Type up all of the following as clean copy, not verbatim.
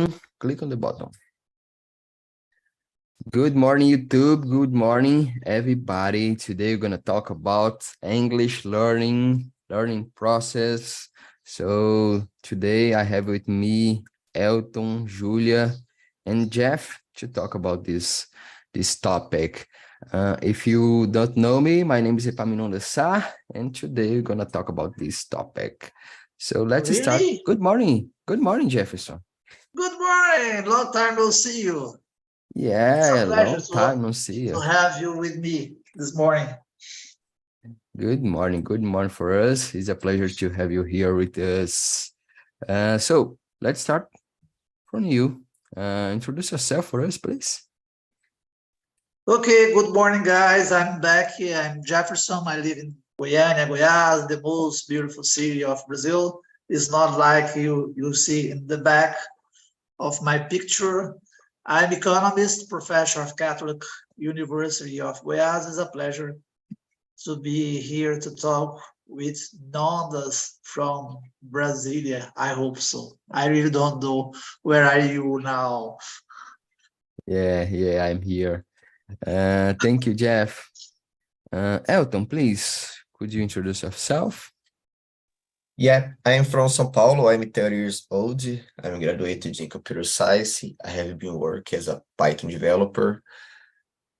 button. Click on the button. Good morning, YouTube. Good morning, everybody. Today we're gonna talk about English learning process. So today I have with me Elton, Julia, and Jeff to talk about this topic. If you don't know me, my name is Epaminondas Sá, and today we're gonna talk about this topic. So let's start. Good morning. Good morning, Jefferson. Good morning. Long time no see you. Yeah, long time no see you. To have you with me this morning. Good morning. Good morning for us. It's a pleasure to have you here with us. So let's start from you. Introduce yourself for us, please. Okay, good morning, guys. I'm back here. I'm Jefferson. I live in Goiânia, Goiás, the most beautiful city of Brazil. It's not like you see in the back of my picture. I'm economist, professor of Catholic University of Goiás. It's a pleasure to be here to talk with Nondas from Brasilia. I hope so. I really don't know. Where are you now? Yeah, I'm here. Thank you, Jeff. Elton, please, could you introduce yourself? Yeah, I'm from São Paulo. I'm 30 years old. I'm graduated in computer science. I have been working as a Python developer.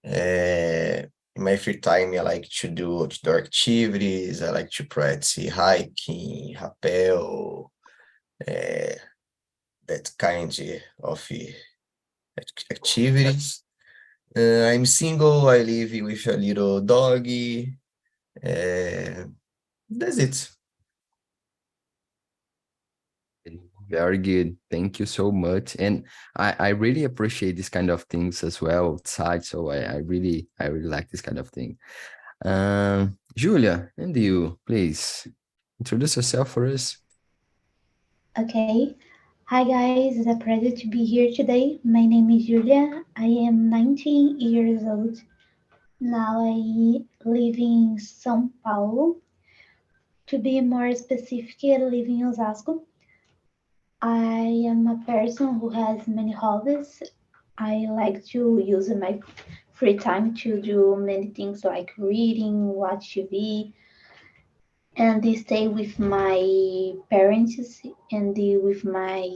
In my free time, I like to do outdoor activities. I like to practice hiking, rappel, that kind of activities. I'm single. I live with a little doggy. That's it. Very good. Thank you so much. And I really appreciate this kind of things as well outside. So I really like this kind of thing. Julia, and you, please introduce yourself for us. Okay. Hi guys, it's a pleasure to be here today. My name is Julia. I am 19 years old. Now I live in São Paulo. To be more specific, I live in Osasco. I am a person who has many hobbies. I like to use my free time to do many things like reading, watch TV, and stay with my parents and with my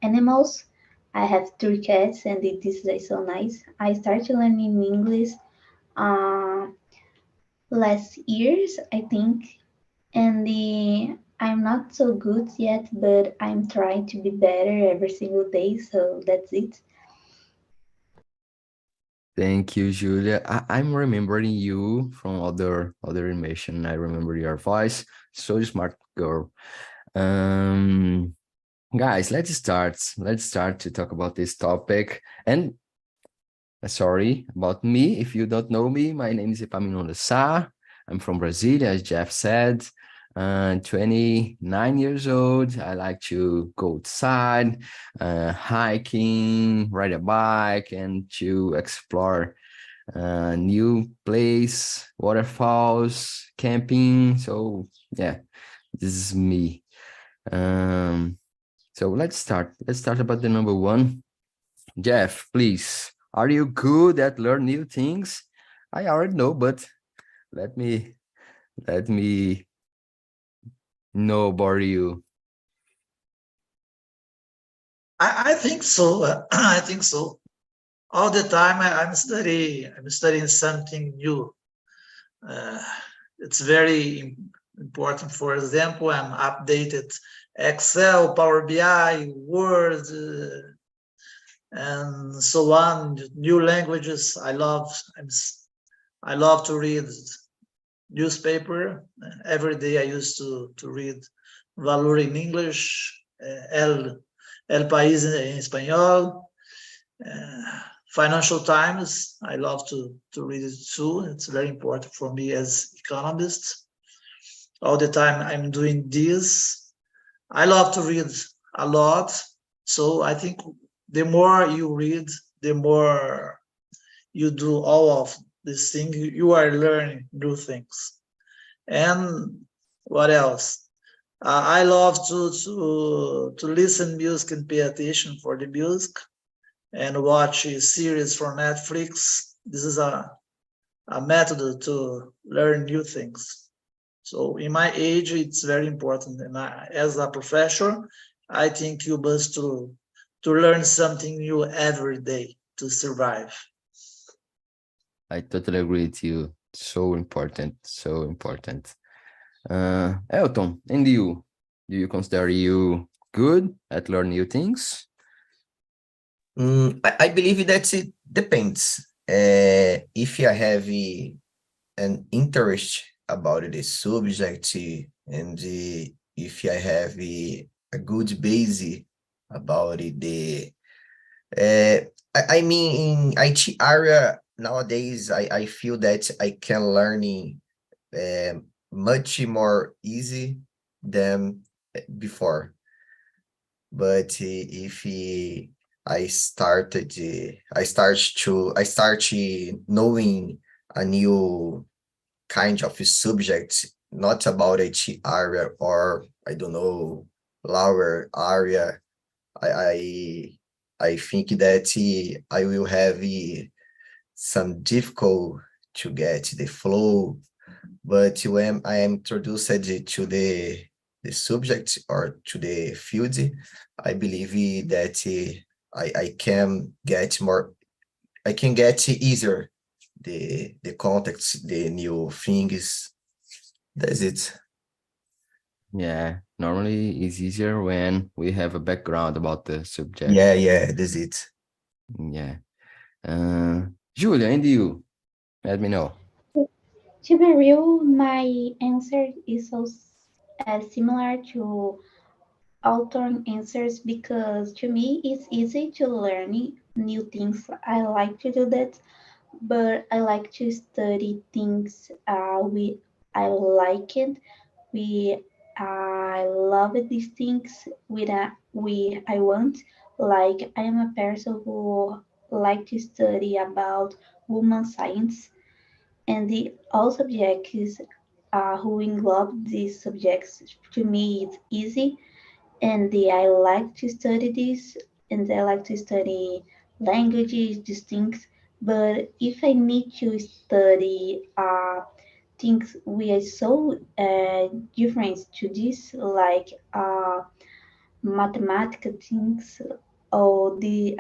animals. I have 3 cats and this is so nice. I started learning English last years, I think, and I'm not so good yet, but I'm trying to be better every single day, so that's it. Thank you, Julia. I'm remembering you from other animation. I remember your voice. So smart girl. Guys, let's start. Let's start to talk about this topic. And sorry about me. If you don't know me, my name is Epaminondas Sá. I'm from Brazil, as Jeff said. 29 years old. I like to go outside, hiking, ride a bike, and to explore new place, waterfalls, camping. So yeah, this is me. So let's start. Let's start about the number one. Jeff, please. Are you good at learn new things? I already know, but let me know about you. I think so. I think so. All the time I'm studying something new. It's very important. For example, I'm updated Excel, Power BI, Word, and so on. New languages. I love to read newspaper. Every day I used to read Valor in English, El País en Español, Financial Times. I love to read it too. It's very important for me as economist. All the time I'm doing this. I love to read a lot. So I think the more you read, the more you do all of these things, you are learning new things. And what else? I love to listen music and pay attention for the music and watch a series from Netflix. This is a method to learn new things. So in my age, it's very important. And as a professor, I think you must to learn something new every day to survive. I totally agree with you. So important, so important. Elton, and you? Do you consider you good at learning new things? I believe that it depends. If I have an interest about the subject and if I have a good base about uh, I mean, in IT area nowadays, I feel that I can learn much more easy than before. But if I start knowing a new kind of subject, not about each area or I don't know lower area. I I think that I will have some difficult to get the flow, but when I am introduced to the subject or to the field, I believe that I can get more, I can get easier the context, the new things. That's it. Yeah, normally it's easier when we have a background about the subject. Yeah, that's it. Yeah. Julia, and you? Let me know. To be real, my answer is so similar to author answers because to me it's easy to learn new things. I like to do that, but I like to study things we I like it. We I love these things we I want. Like I am a person who like to study about woman science and the all subjects who englobe these subjects to me it's easy and I like to study this and I like to study languages, these things. But if I need to study things we are so different to this, like mathematical things or the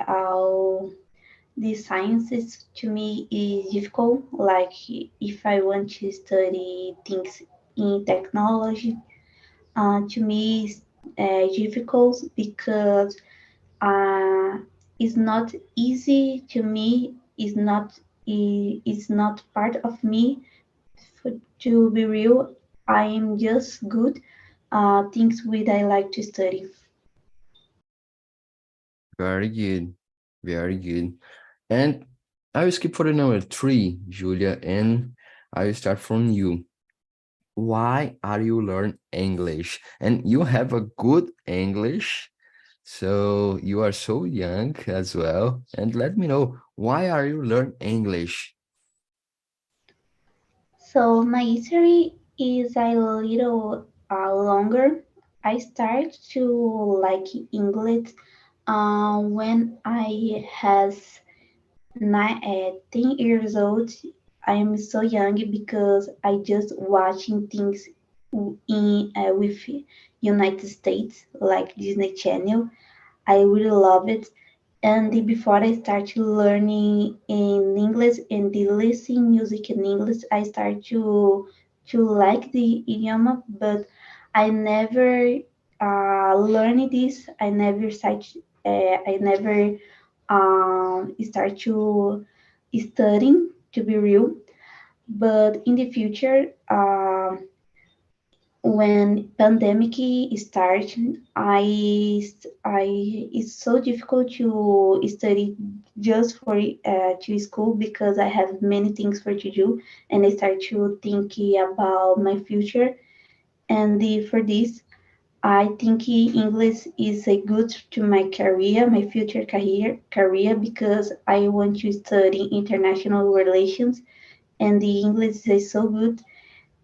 sciences to me is difficult. Like if I want to study things in technology, to me is difficult because it's not easy to me. It's not part of me. To be real, I am just good. Things which I like to study. Very good. Very good. And I will skip for the number three, Julia, and I will start from you. Why are you learn English? And you have a good English, so you are so young as well. And let me know, why are you learn English? So my history is a little longer. I started to like English when I has 10 years old. I am so young because I just watching things in with United States like Disney Channel. I really love it. And before I started learning in English and listening music in English, I started to like the idiom, but I never learned this. I never start to studying to be real. But in the future, when pandemic started, I it's so difficult to study just for to school because I have many things for to do, and I start to think about my future. And for this, I think English is a good to my career, my future career because I want to study international relations, and the English is so good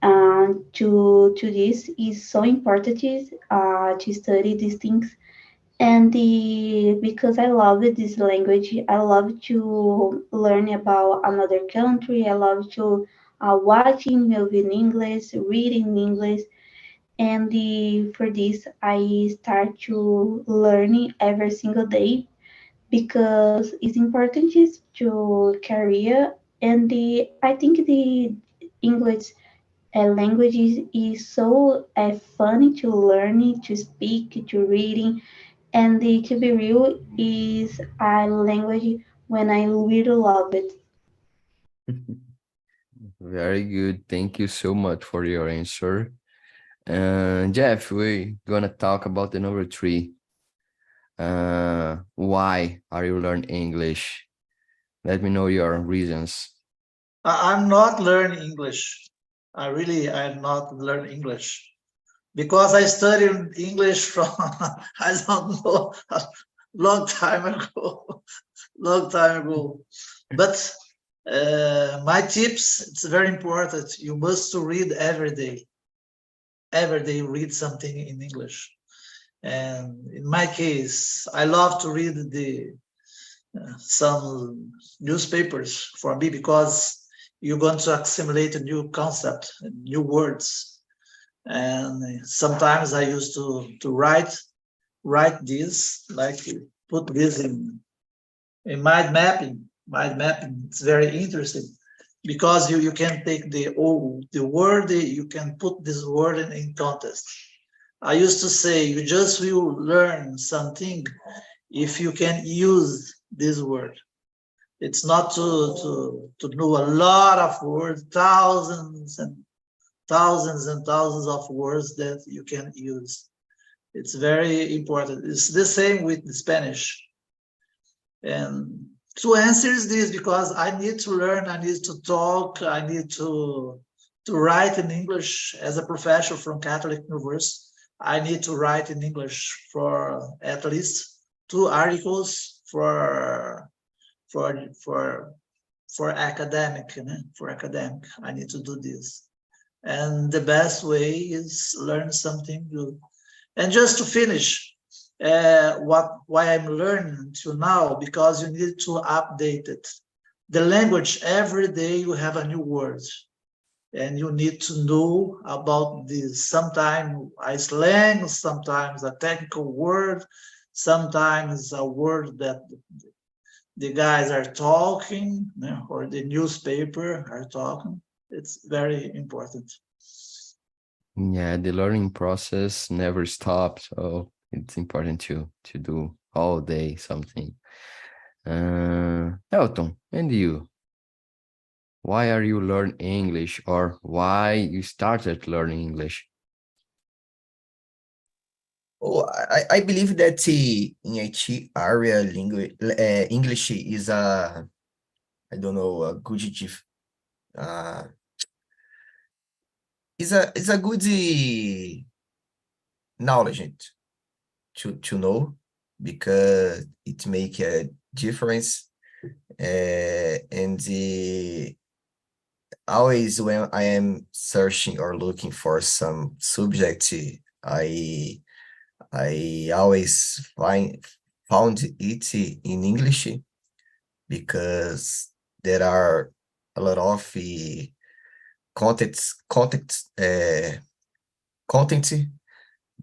to this is so important to study these things. And because I love this language, I love to learn about another country. I love to watching movie in English, reading in English, and for this I start to learning every single day because it's important is to career. And I think the English language is so funny to learn, to speak, to reading, and to be real is a language when I really love it. Very good. Thank you so much for your answer. Jeff, we're gonna talk about the number three. Why are you learning English? Let me know your reasons. I'm not learning English. I'm not learning English because I studied English from I don't know a long time ago, long time ago. But my tips, it's very important. You must read every day. Every day, read something in English. And in my case, I love to read the some newspapers for me because you're going to assimilate a new concept, new words. And sometimes I used to write this, like put this in mind mapping. Mind mapping, it's very interesting because you can take the word, you can put this word in context. I used to say you just will learn something if you can use this word. It's not to know a lot of words, thousands of words that you can use. It's very important. It's the same with the Spanish. And to answer this, because I need to learn, I need to talk, I need to write in English as a professor from Catholic University. I need to write in English for at least 2 articles for for academic, you know, for academic. I need to do this. And the best way is learn something new. And just to finish, why I'm learning till now, because you need to update it. The language, every day you have a new word and you need to know about this. Sometimes a slang, sometimes a technical word, sometimes a word that the guys are talking, you know, or the newspaper are talking. It's very important. Yeah, the learning process never stops, so it's important to do all day something. Elton, and you? Why are you learning English, or why you started learning English? Oh, I believe that in IT area, English is a, I don't know, a good, uh, is a good knowledge to know because it make a difference. And always when I am searching or looking for some subject, I I always found it in English because there are a lot of contents content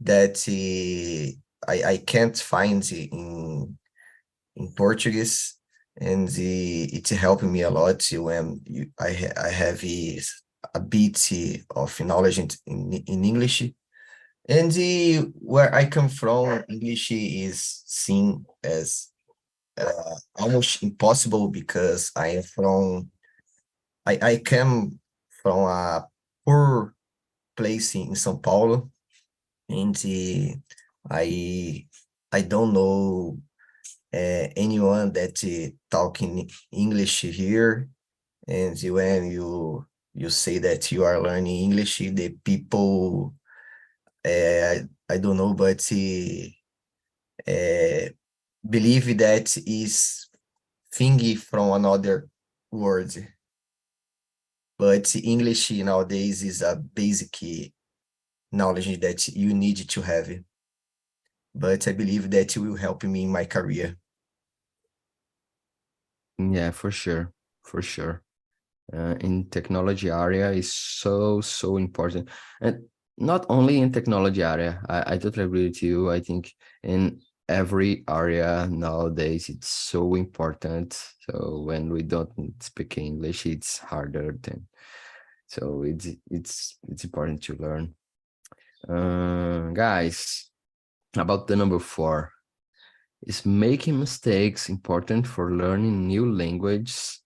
that I can't find in Portuguese, and it helped me a lot when I have a bit of knowledge in English. And where I come from, English is seen as almost impossible because I came from a poor place in São Paulo, and I I don't know anyone that talking English here. And when you say that you are learning English, the people I don't know, but believe that is thingy from another word. but English nowadays is a basic knowledge that you need to have. But I believe that will help me in my career. Yeah, for sure, for sure. In technology area is so important, and not only in technology area. I totally agree with you. I think in every area nowadays it's so important. So when we don't speak English, it's harder than. So it's important to learn. Guys, about the number 4, is making mistakes important for learning new languages?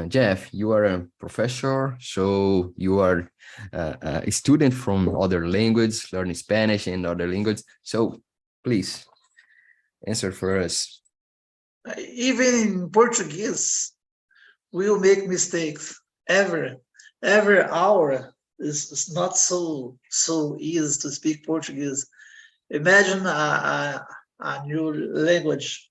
Jeff, you are a professor, so you are a student from other languages, learning Spanish and other languages. So please answer for us. Even in Portuguese, we will make mistakes. Every hour is not so easy to speak Portuguese. Imagine a new language,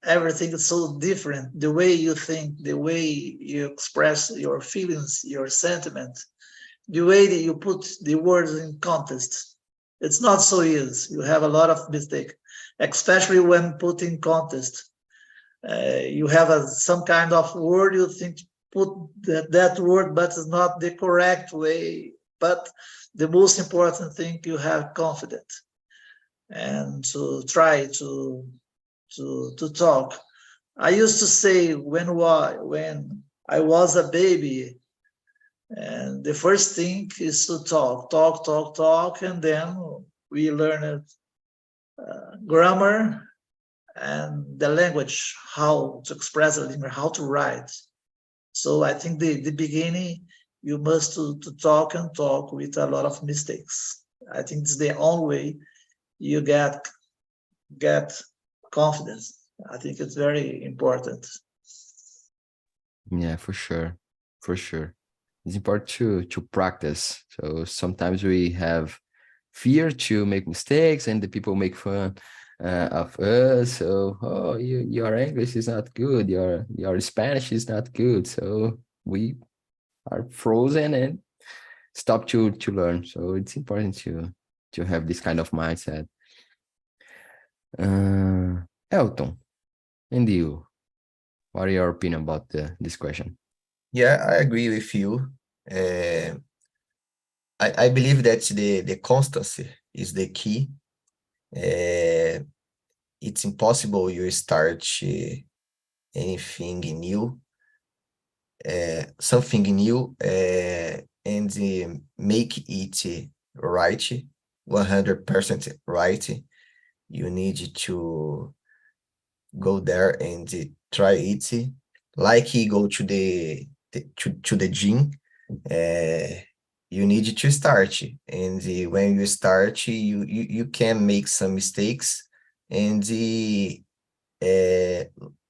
everything is so different. The way you think, the way you express your feelings, your sentiment, the way that you put the words in context. It's not so easy. You have a lot of mistake, especially when put in context. You have some kind of word, you think put that word, but it's not the correct way. But the most important thing, you have confidence and to try to talk. I used to say when I was a baby, and the first thing is to talk, and then we learned grammar and the language, how to express it, how to write. So I think the beginning, you must to talk and talk with a lot of mistakes. I think it's the only way you get confidence. I think it's very important. Yeah, for sure, for sure. It's important to practice. So sometimes we have fear to make mistakes, and the people make fun of us. So, oh, your English is not good. Your Spanish is not good. So we are frozen and stop to learn. So it's important to have this kind of mindset. Elton, and you, what are your opinion about this question? Yeah, I agree with you. Uh, I believe that the constancy is the key. It's impossible you start anything new, something new, and make it right, 100% right. You need to go there and try it. Like you go to the gym, you need to start. And when you start, you can make some mistakes, and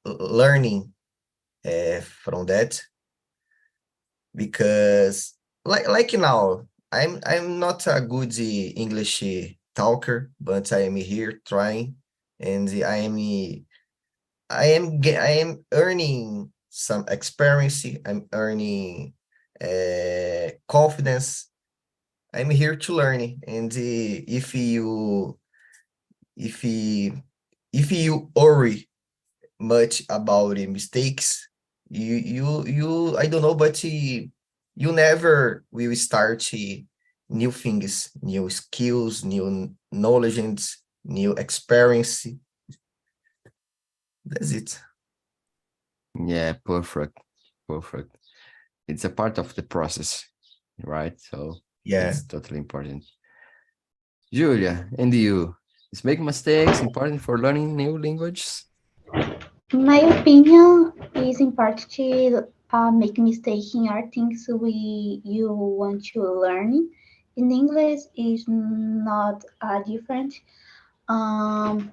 learning from that. Because like now, I'm not a good English talker, but I am here trying, and I am earning some experience. I'm earning confidence. I'm here to learn, and if you if you worry much about the mistakes, you I don't know, but you never will start new things, new skills, new knowledge, new experience. That's it. Yeah, perfect, perfect. It's a part of the process, right? So Yeah. it's totally important. Julia, and you, is making mistakes important for learning new languages? In my opinion, it's important to make mistakes in our things you want to learn. In English, is not different. Um,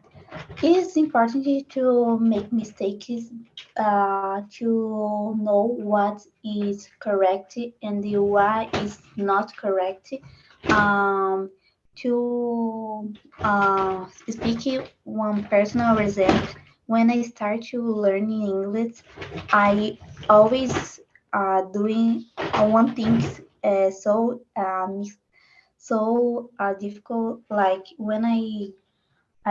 it's important to make mistakes to know what is correct and what is not correct. Um, to speak one personal result, when I start to learn English, I always doing one thing so difficult. Like when I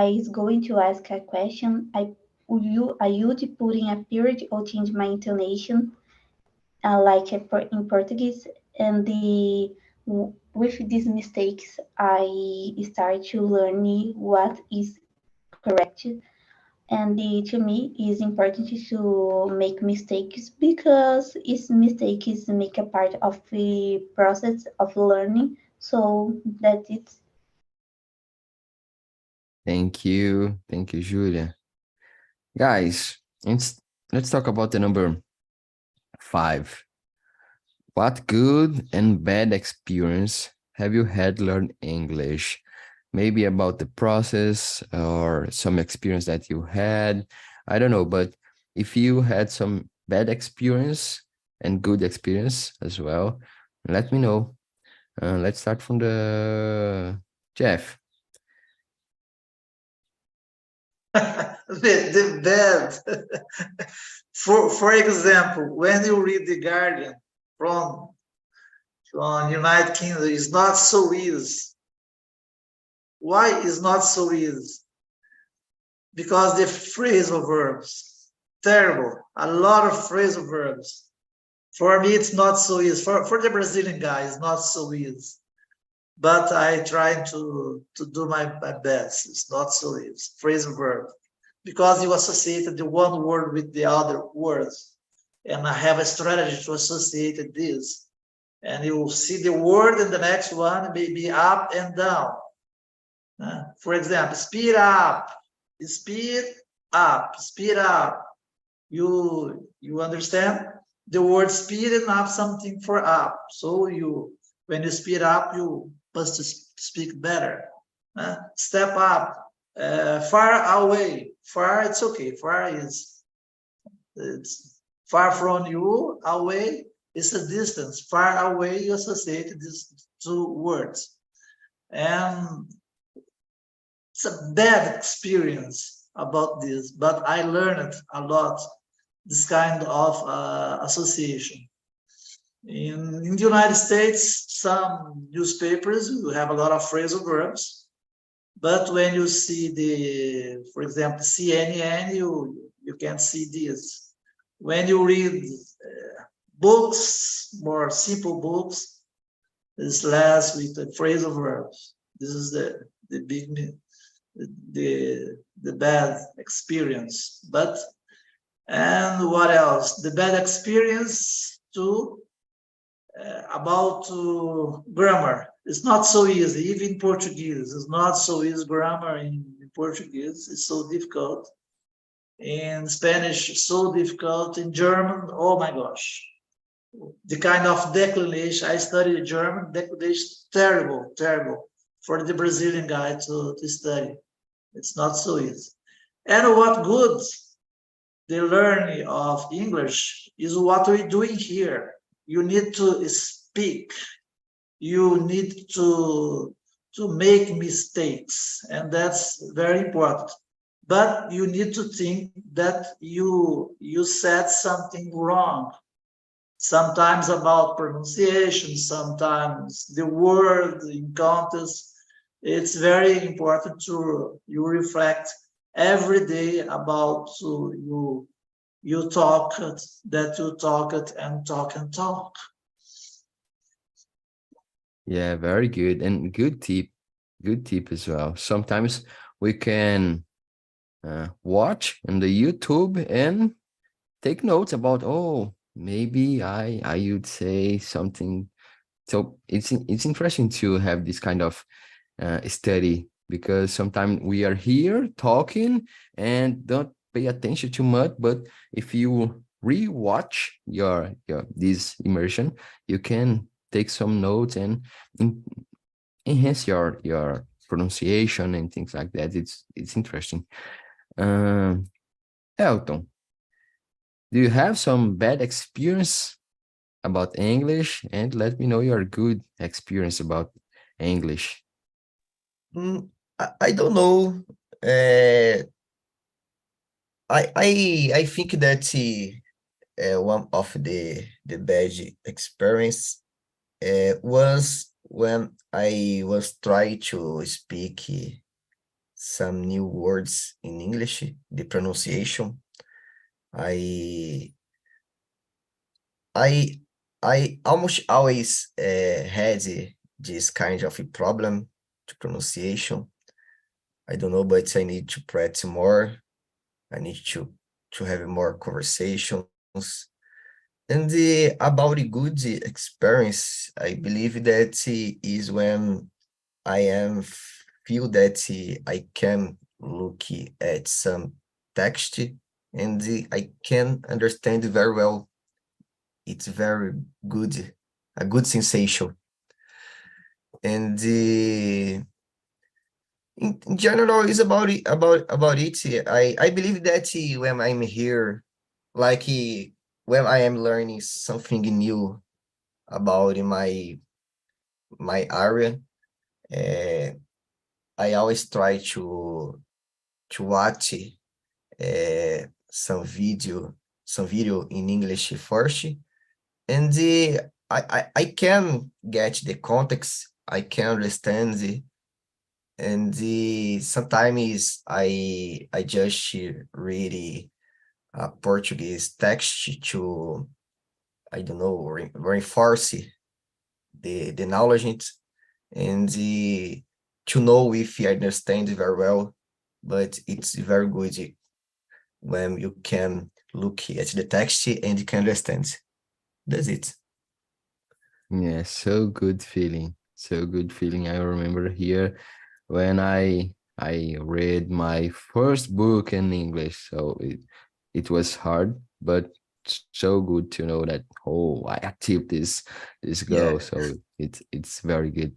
is going to ask a question, I would put in a period or change my intonation, like in Portuguese, and with these mistakes, I start to learn what is correct. And to me, it's important to make mistakes because mistakes make a part of the process of learning. So that it's Thank you. Thank you, Julia. Guys, let's talk about the number 5. What good and bad experience have you had learn English? Maybe about the process or some experience that you had. I don't know, but if you had some bad experience and good experience as well, let me know. Let's start from the Jeff. The bad. For example, when you read The Guardian from United Kingdom, it's not so easy. Why is not so easy? Because the phrasal verbs, terrible. A lot of phrasal verbs. For me, it's not so easy. For the Brazilian guy, it's not so easy. But I try to do my best. It's not so easy. Phrasal verb. Because you associated the one word with the other words. And I have a strategy to associate this. And you see the word in the next one may be up and down. For example, speed up, speed up, speed up. You understand? The word speeding up something for up. So when you speed up, you must speak better. Step up, far away. Far, it's okay. Far it's far from you. Away is a distance. Far away, you associate these two words. And it's a bad experience about this, but I learned a lot this kind of association. In the United States, some newspapers you have a lot of phrasal verbs, but when you see for example, CNN, you can't see this. When you read books, more simple books, it's less with the phrasal verbs. This is the bad experience. And what else? The bad experience too about grammar. It's not so easy, even in Portuguese. It's not so easy. Grammar in Portuguese is so difficult. In Spanish, it's so difficult. In German, oh my gosh. The kind of declination, I studied German, declination, terrible, terrible for the Brazilian guy to study. It's not so easy. And what good the learning of English is what we're doing here. You need to speak. You need to make mistakes, and that's very important. But you need to think that you said something wrong. Sometimes about pronunciation, sometimes the word in context. It's very important to you reflect every day about you talk that you talk it and talk and talk. Yeah, very good. And good tip. Good tip as well. Sometimes we can watch on the YouTube and take notes about, oh, maybe I would say something. So it's interesting to have this kind of study, because sometimes we are here talking and don't pay attention too much, but if you re-watch your this immersion, you can take some notes and enhance your pronunciation and things like that. It's interesting. Elton, do you have some bad experience about English? And let me know your good experience about English. I don't know. I think that one of the bad experience was when I was trying to speak some new words in English, the pronunciation. I I I almost always had this kind of a problem to pronunciation. I don't know, but I need to practice more. I need to have more conversations. And about a good experience, I believe that is when I am feel that I can look at some text and I can understand very well. It's very good, a good sensation. And in general, it's about it. I believe that when I'm here, like when I am learning something new about my area, uh, I always try to watch some video in English first, and I can get the context, I can understand and sometimes I just read a Portuguese text to, I don't know, reinforce the knowledge and to know if I understand very well. But it's very good when you can look at the text and you can understand. That's it. Yeah, so good feeling. So good feeling. I remember here when I read my first book in English. So it was hard, but so good to know that, oh, I achieved this goal. Yeah. So it's very good.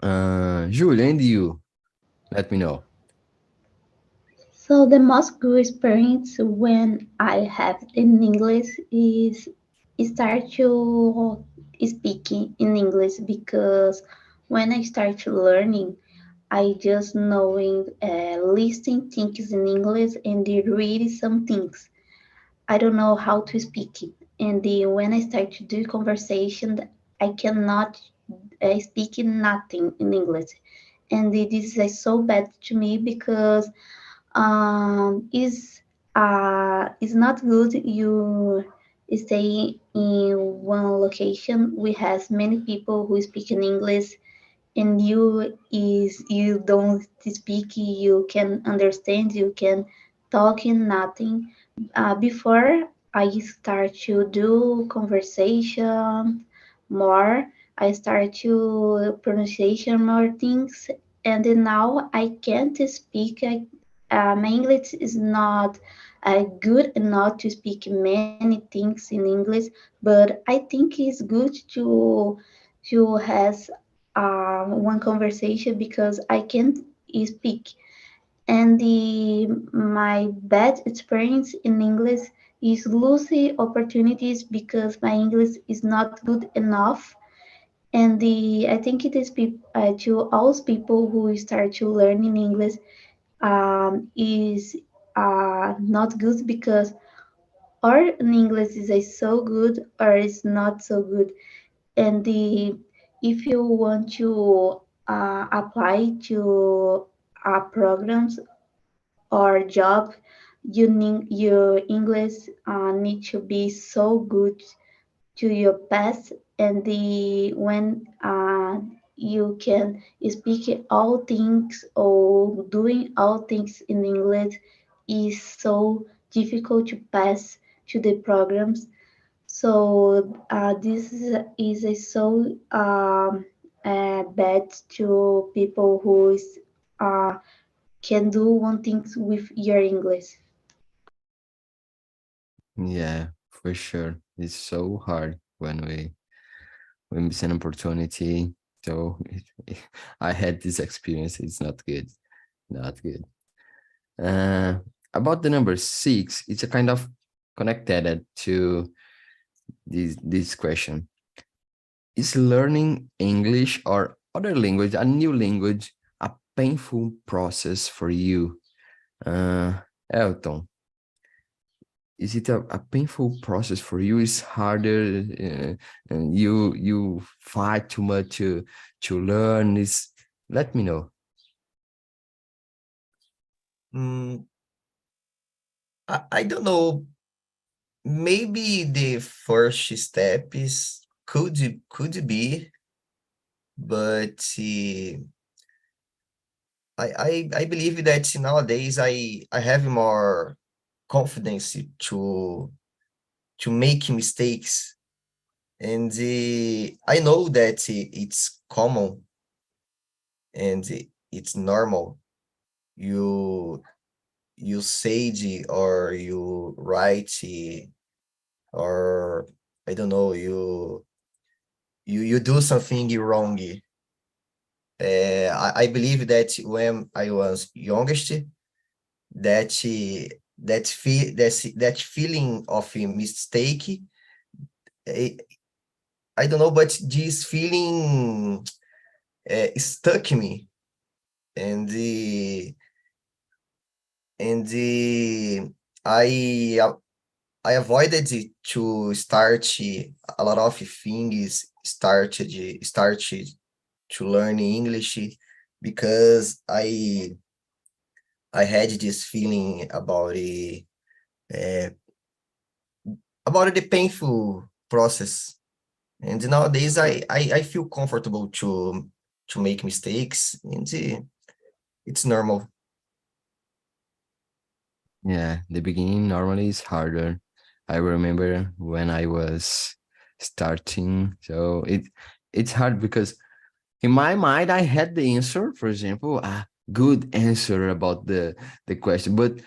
Julia, and you, let me know. So the most good experience when I have in English is start to speaking in English because when I start to learning, I just knowing listing things in English and they read some things. I don't know how to speak it. And when I start to do conversation, I cannot speak nothing in English. And this is so bad to me because is not good you stay in one location we has many people who speak in English and you don't speak you can understand you can talk in nothing before I start to do conversation more, I start to pronunciation more things, and then now I can't speak. My English is not good enough to speak many things in English, but I think it's good to has one conversation because I can't speak and my bad experience in English is losing opportunities because my English is not good enough. And I think it is to all people who start to learn in English is not good because or in English is so good or is not so good. And if you want to apply to programs or job, you need your English need to be so good to your best, and when you can speak all things or doing all things in English is so difficult to pass to the programs. So this is a so bad to people who is uh, can do one thing with your English. Yeah, for sure. It's so hard when we miss an opportunity. So I had this experience. It's not good. Not good. Uh, about the number six, it's a kind of connected to this question. Is learning English or other language, a new language, a painful process for you? Elton, is it a painful process for you? Is harder, and you fight too much to learn? Is let me know. Mm, I don't know. Maybe the first step is could be, but I believe that nowadays I have more confidence to make mistakes, and I know that it's common and it's normal. You you say or you write or I don't know, you do something wrong. I believe that when I was youngest, that that feeling of a mistake, I, I don't know, but this feeling stuck me, and I I avoided to start a lot of things, start to learn English because I had this feeling uh, about the painful process. And nowadays I feel comfortable to make mistakes, and it's normal. Yeah, the beginning normally is harder. I remember when I was starting, so it's hard because in my mind I had the answer, for example, a good answer about the question, but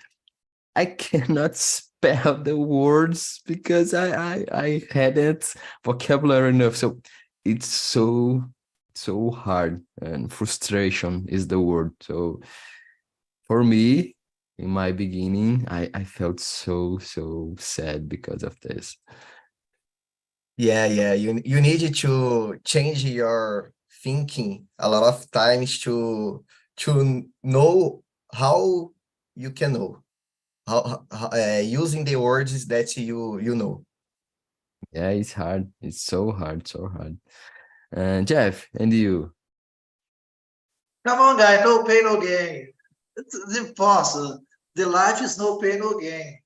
I cannot spell the words because I hadn't vocabulary enough. So it's so hard, and frustration is the word. So for me, in my beginning, I felt so sad because of this. Yeah, you need to change your thinking a lot of times to know how you can know using the words that you know. Yeah, it's hard. It's so hard, so hard. And Jeff, and you? Come on, guy, no pain, no gain. It's impossible. The life is no pain, no gain.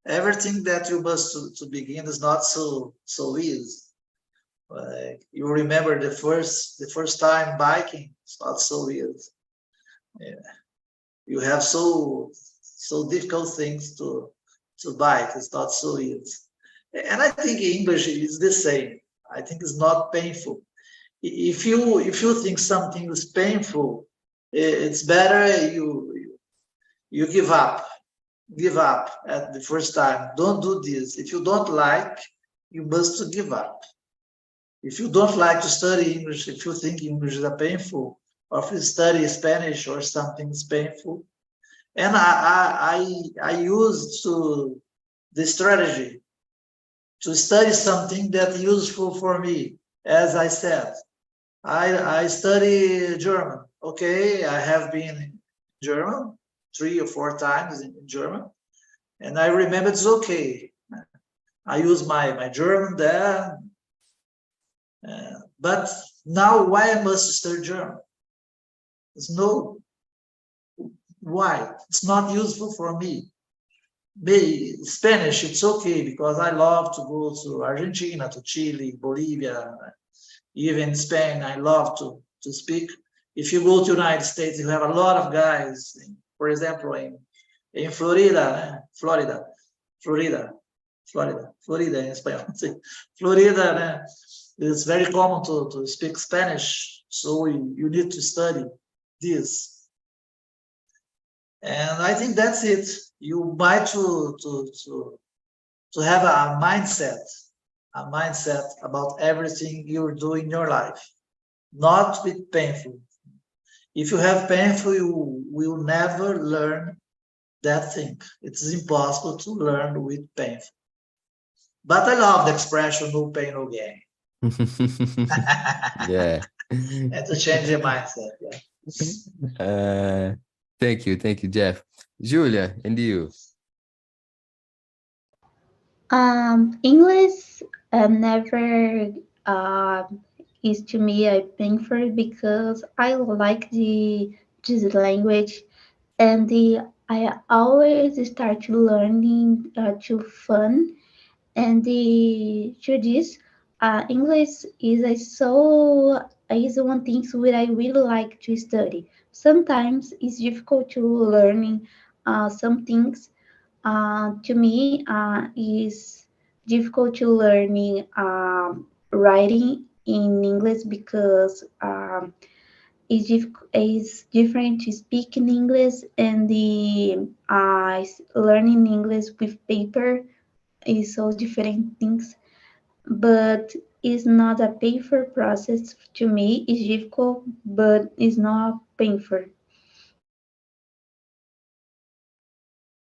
Everything that you must to begin is not so easy. Like you remember the first time biking, it's not so easy. Yeah. You have so difficult things to bike. It's not so easy. And I think English is the same. I think it's not painful. If you think something is painful, it's better you give up. Give up at the first time. Don't do this. If you don't like, you must give up. If you don't like to study English, if you think English is a painful, or if you study Spanish or something is painful, and I used to the strategy to study something that's useful for me. As I said, I study German. Okay, I have been in German 3 or 4 times in German, and I remember it's okay. I use my German there, but now why I must study German? There's no why. It's not useful for me. Maybe Spanish, it's okay because I love to go to Argentina, to Chile, Bolivia, even Spain. I love to speak. If you go to United States, you have a lot of guys. For example, in Florida, Florida in Espanol. Florida it's very common to speak Spanish, so you need to study this. And I think that's it. You might to have a mindset about everything you're doing in your life, not with painful. If you have painful, you will never learn that thing. It's impossible to learn with painful. But I love the expression no pain, no gain. Yeah. And to change your mindset. Yeah. Thank you, Jeff. Julia, and you? English never uh, is to me a painful because I like this language, and I always start to learning to fun, and to this English is one thing that I really like to study. Sometimes it's difficult to learning some things. To me, is difficult to learning writing in English because it's different to speak in English, and the learning English with paper is so different things. But it's not a painful process to me. It's difficult, but it's not painful.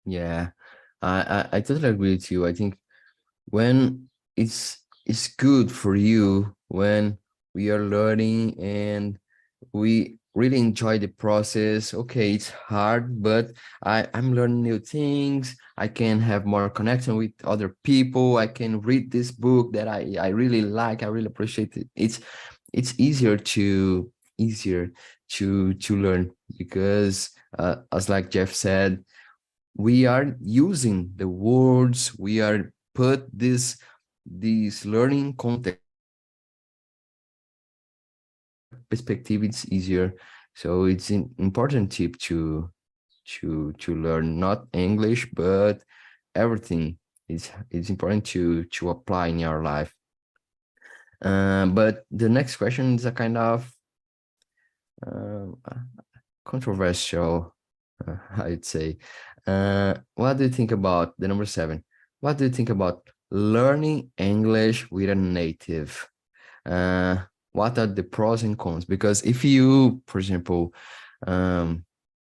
Yeah, I totally agree with you. I think when it's good for you when we are learning and we really enjoy the process. Okay, it's hard, but I'm learning new things. I can have more connection with other people. I can read this book that I really like. I really appreciate it. It's easier to learn because as like Jeff said, we are using the words, we are put this learning context perspective. It's easier, so it's an important tip to learn not English but everything. It's important to apply in your life. But the next question is a kind of uh, controversial, I'd say. What do you think about the number 7? What do you think about learning English with a native? Uh, what are the pros and cons? Because if you, for example, I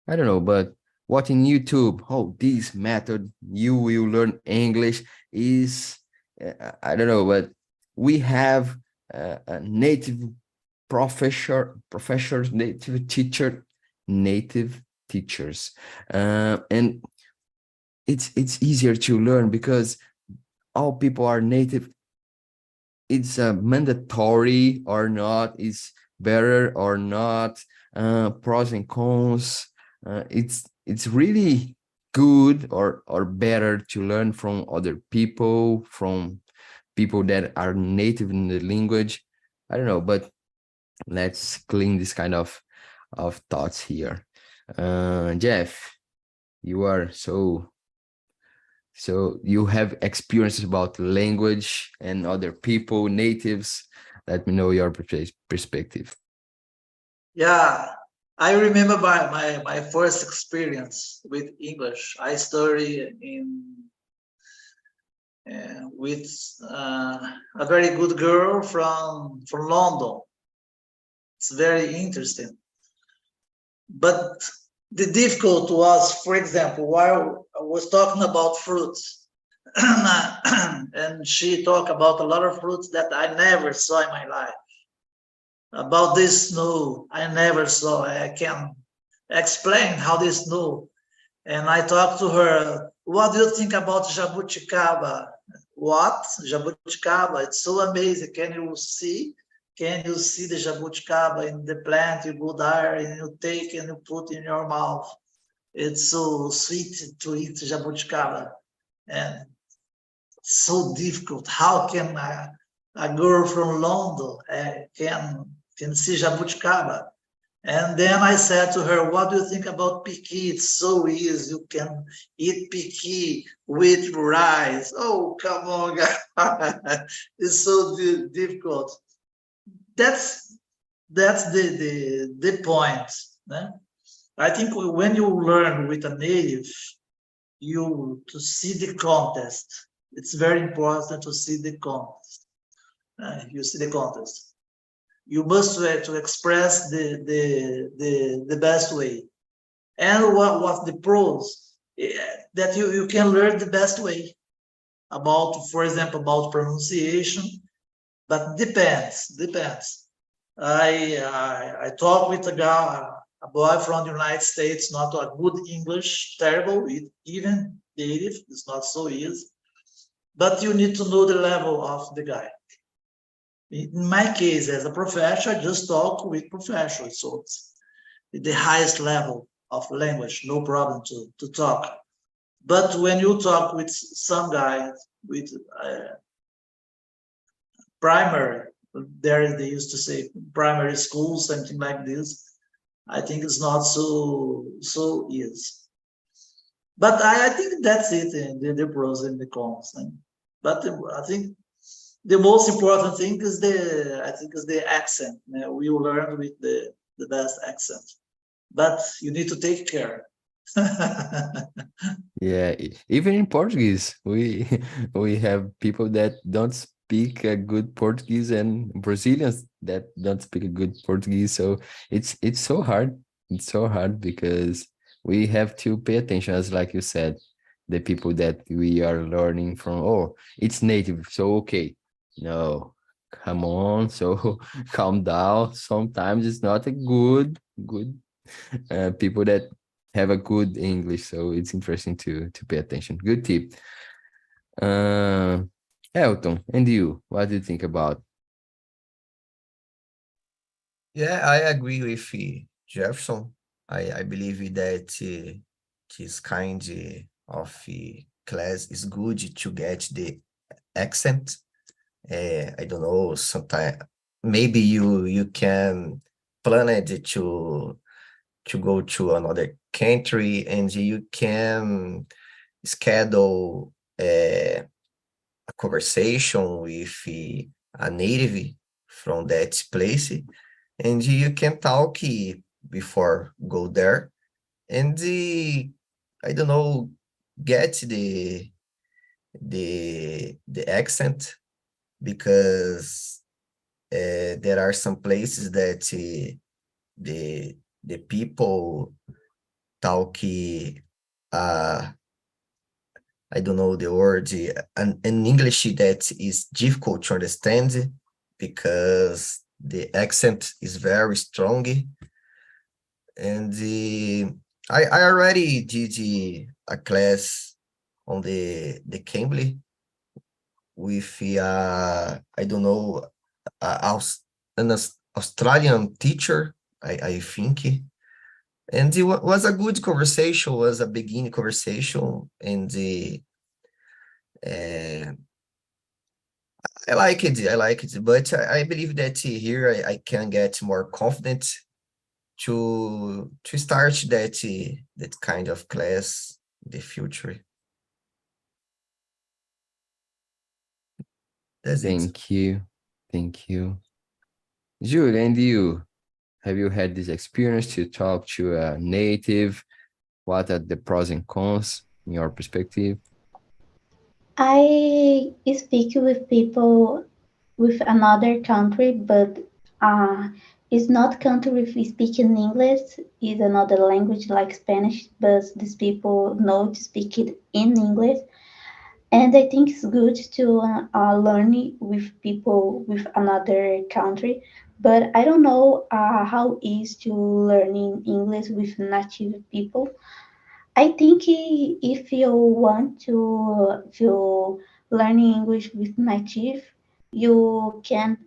don't know, but watching YouTube, oh, this method you will learn English is, I don't know, but we have a native professors, native teachers, and it's easier to learn because all people are native. It's mandatory or not, it's better or not, pros and cons. It's really good or better to learn from other people, from people that are native in the language. I don't know, but let's clean this kind of thoughts here. Jeff, you are so you have experiences about language and other people, natives. Let me know your perspective. Yeah, I remember my first experience with English. I studied with a very good girl from London. It's very interesting. But the difficult was, for example, while I was talking about fruits, and she talked about a lot of fruits that I never saw in my life. About this snow, I never saw. I can explain how this snow. And I talked to her, what do you think about jabuticaba? What? Jabuticaba, it's so amazing. Can you see? Can you see the jabuticaba in the plant? You go there and you take and you put in your mouth. It's so sweet to eat jabuticaba. And so difficult. How can a girl from London can see jabuticaba? And then I said to her, what do you think about piqui? It's so easy. You can eat piqui with rice. Oh, come on, guys. It's so difficult. That's the point. Né? I think when you learn with a native, you to see the context. It's very important to see the context. You see the context. You must to express the best way. And what the pros that you can learn the best way about, for example, about pronunciation, but depends. I talk with a boy from the United States, not a good English, terrible, even native, it's not so easy. but you need to know the level of the guy. In my case, as a professional, I just talk with professionals, so it's the highest level of language, no problem to talk. But when you talk with some guy with primary, there they used to say primary school, something like this, I think it's not so easy. But I think that's it, the pros and the cons. But I think the most important thing is the accent. We learn with the best accent, but you need to take care. Yeah, even in Portuguese, we we have people that don't speak a good Portuguese and Brazilians that don't speak a good Portuguese. So it's so hard. It's so hard because we have to pay attention, as like you said, the people that we are learning from. Oh, it's native, so okay. No, come on. So calm down. Sometimes it's not a good people that have a good English. So it's interesting to pay attention. Good tip. Uh, Elton, and you, what do you think about? Yeah, I agree with Jefferson. I believe that this kind of class is good to get the accent. I don't know, sometimes maybe you can plan it to go to another country and you can schedule a conversation with a native from that place and you can talk before go there and I don't know get the accent because there are some places that the people talk I don't know the word an English that is difficult to understand because the accent is very strong and I already did a class on the Cambly with I don't know an Australian teacher I think and it was a good conversation, was a beginning conversation and uh, I like it but I believe that here I can get more confident to start that kind of class in the future. That's it. Thank you. Thank you. Julie, and you, have you had this experience to talk to a native? What are the pros and cons in your perspective? I speak with people with another country, but uh, it's not country with speaking English. It's another language like Spanish, but these people know to speak it in English. And I think it's good to learn it with people with another country. But I don't know how it is to learning English with native people. I think if you want to learn English with native, you can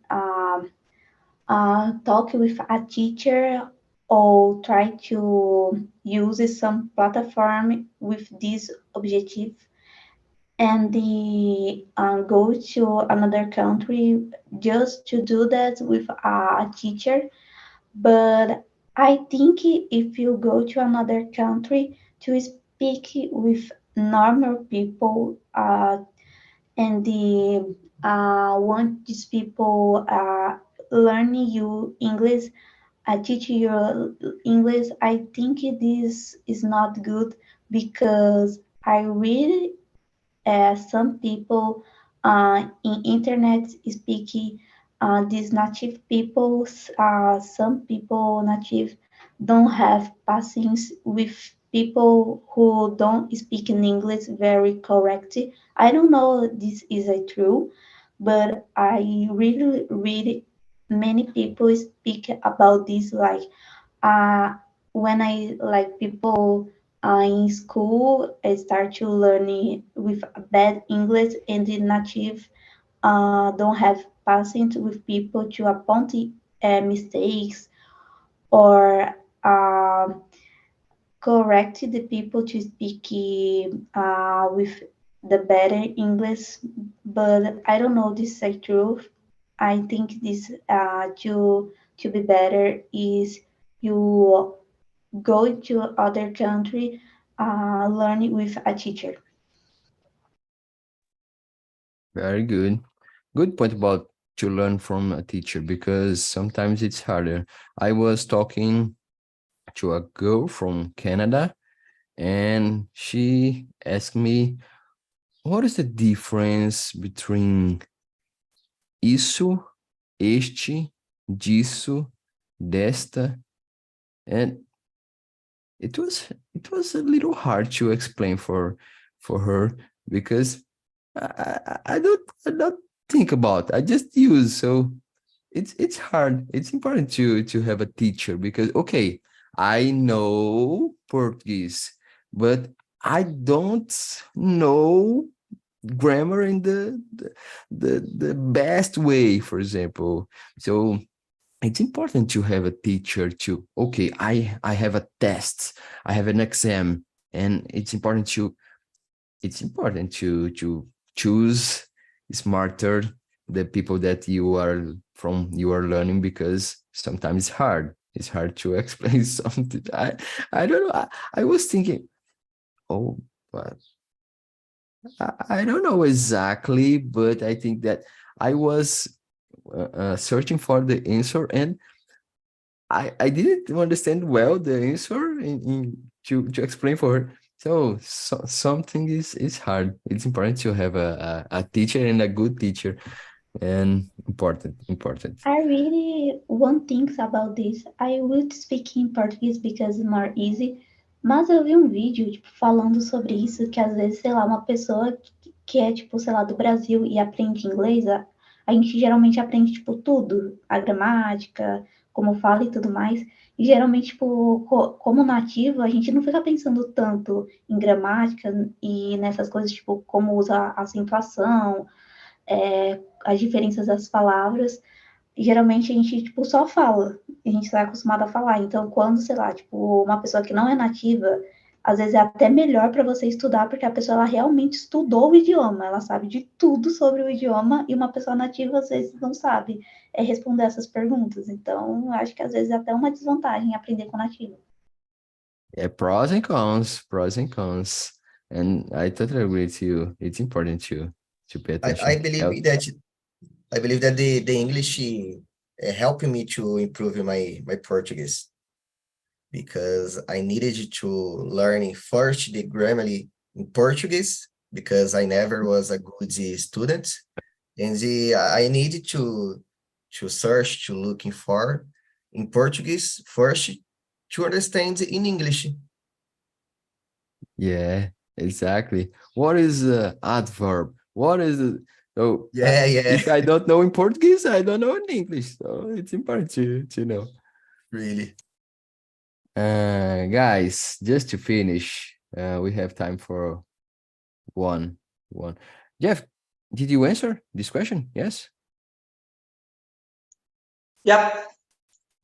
talk with a teacher or try to use some platform with this objective and go to another country just to do that with a teacher. But I think if you go to another country to speak with normal people and want these people learning you English, teach you English, I think this is not good because I really some people in internet speak these native people. Some people native don't have patience with people who don't speak in English very correctly. I don't know this is a true, but I really read many people speak about this like uh, when I like people In school, I start to learn with bad English, and the native don't have patience with people to point mistakes or correct the people to speak with the better English. But I don't know this is true. I think this to be better is you go to other country, learn with a teacher. Very good. Good point about to learn from a teacher because sometimes it's harder. I was talking to a girl from Canada and she asked me, what is the difference between isso, este, disso, desta? And it was a little hard to explain for her because I don't think about. I just use. So it's hard. It's important to have a teacher because okay, I know Portuguese, but I don't know grammar in the best way, for example. So it's important to have a teacher to okay, I have a test, I have an exam, and it's important to choose smarter the people that you are learning because sometimes it's hard to explain something. I don't know. I was thinking, oh, but I don't know exactly, but I think that I was searching for the answer and I didn't understand well the answer to explain for her. So something is hard. It's important to have a teacher and a good teacher, and important. I really want things about this. I would speak in português because it's more easy, mas eu vi um vídeo, tipo, falando sobre isso, que às vezes, sei lá, uma pessoa que é, tipo, sei lá, do Brasil e aprende inglês, a gente geralmente aprende, tipo, tudo, a gramática, como fala e tudo mais, e geralmente, tipo, como nativo, a gente não fica pensando tanto em gramática e nessas coisas, tipo, como usa a acentuação, as diferenças das palavras, geralmente a gente, tipo, só fala. A gente está acostumado a falar. Então, quando, sei lá, tipo, uma pessoa que não é nativa, às vezes é até melhor para você estudar, porque a pessoa ela realmente estudou o idioma, ela sabe de tudo sobre o idioma, e uma pessoa nativa às vezes não sabe responder essas perguntas. Então, acho que às vezes é até uma desvantagem aprender com nativo. Yeah, pros and cons, pros and cons, and I totally agree with you. It's important to pay I attention. believe that the English helped me to improve my Portuguese because I needed to learn first the grammar in Portuguese because I never was a good student, and I needed to search to looking for in Portuguese first to understand in English. Yeah, exactly. What is adverb? What is it? So Yeah, if I don't know in Portuguese, I don't know in English. So it's important to know. really. Guys, just to finish, we have time for one. One. Jeff, did you answer this question? Yes? Yep.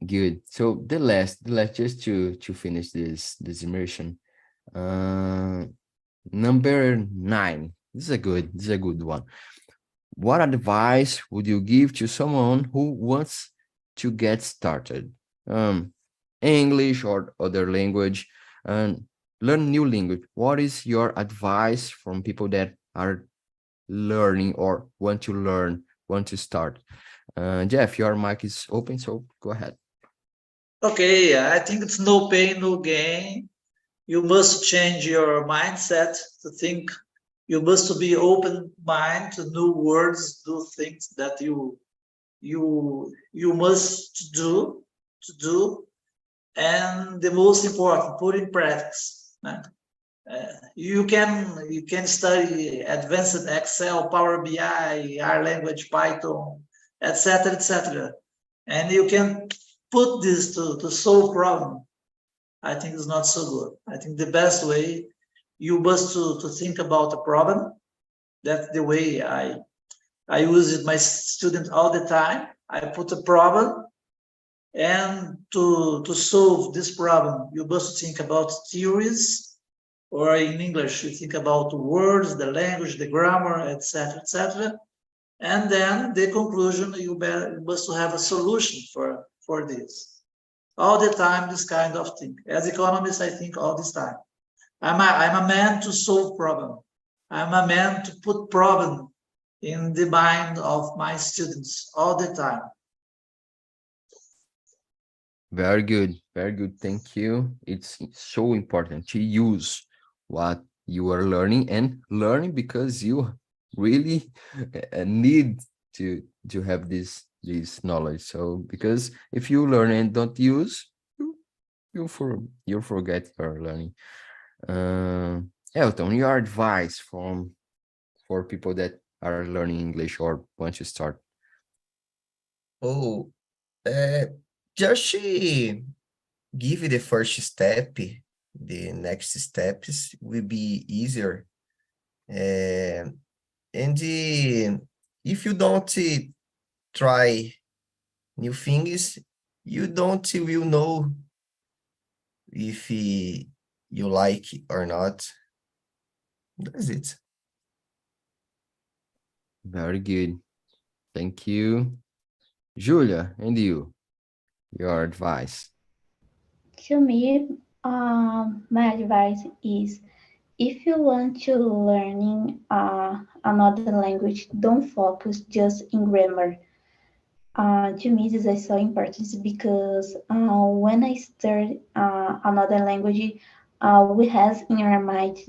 Good. So the last just to finish this immersion. Uh, number 9. This is a good one. What advice would you give to someone who wants to get started? English or other language and learn new language. What is your advice from people that are learning or want to learn, want to start? Jeff, your mic is open, so go ahead. Okay, I think it's no pain, no gain. You must change your mindset to think. You must be open mind to new words, do things that you must do, and the most important, put in practice. You can study advanced Excel, Power BI, R language, Python, etc., etc., and you can put this to solve problem. I think is not so good. I think the best way you must to think about a problem. That's the way I use it my students all the time. I put a problem, and to solve this problem, you must think about theories, or in English, you think about the words, the language, the grammar, etc., etc. And then the conclusion, you must have a solution for this. All the time, this kind of thing. As economists, I think all this time. I'm a man to solve problem. I'm a man to put problem in the mind of my students all the time. Very good. Very good. Thank you. It's so important to use what you are learning and learning because you really need to have this knowledge. So because if you learn and don't use, you forget your learning. Uh, Elton, your advice for people that are learning English or want to start. Oh, just give it the first step. The next steps will be easier. And if you don't try new things, you don't will know if you like it or not. That's it. Very good. Thank you. Julia, and you, your advice. To me, my advice is if you want to learning another language, don't focus just in grammar. To me, this is so important because when I start another language, we have in our mind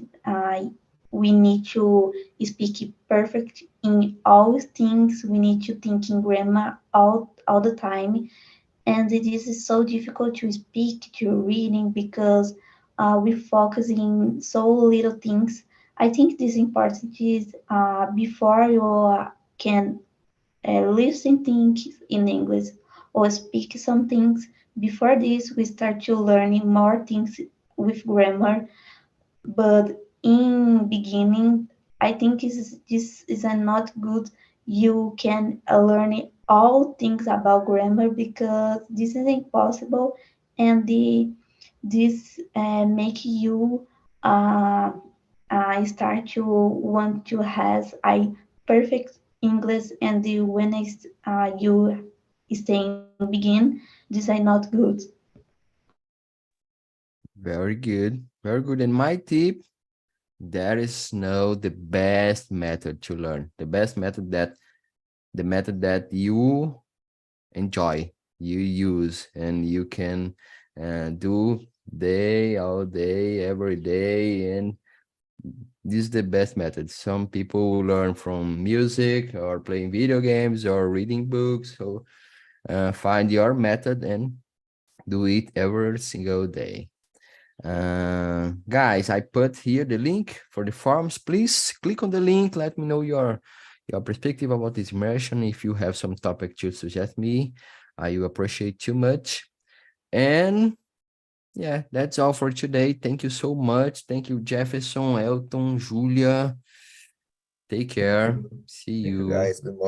we need to speak perfect in all things. We need to think in grammar all the time, and it is so difficult to speak to reading because we focus in so little things. I think this important is before you can listen things in English or speak some things. Before this, we start to learning more things with grammar. But in beginning, I think this is a not good. You can learn all things about grammar because this is impossible, and this make you uh, start to want to has a perfect English, and when you stay in begin, this is not good. Very good. Very good. And my tip, there is no the best method to learn. The method that you enjoy, you use, and you can do all day, every day. And this is the best method. Some people learn from music or playing video games or reading books. So find your method and do it every single day. Guys, I put here the link for the forms. Please click on the link. Let me know your perspective about this immersion. If you have some topic to suggest me, I will appreciate too much. And yeah, that's all for today. Thank you so much. Thank you, Jefferson, Elton, Julia. Take care. See Thank you you. guys. Good morning.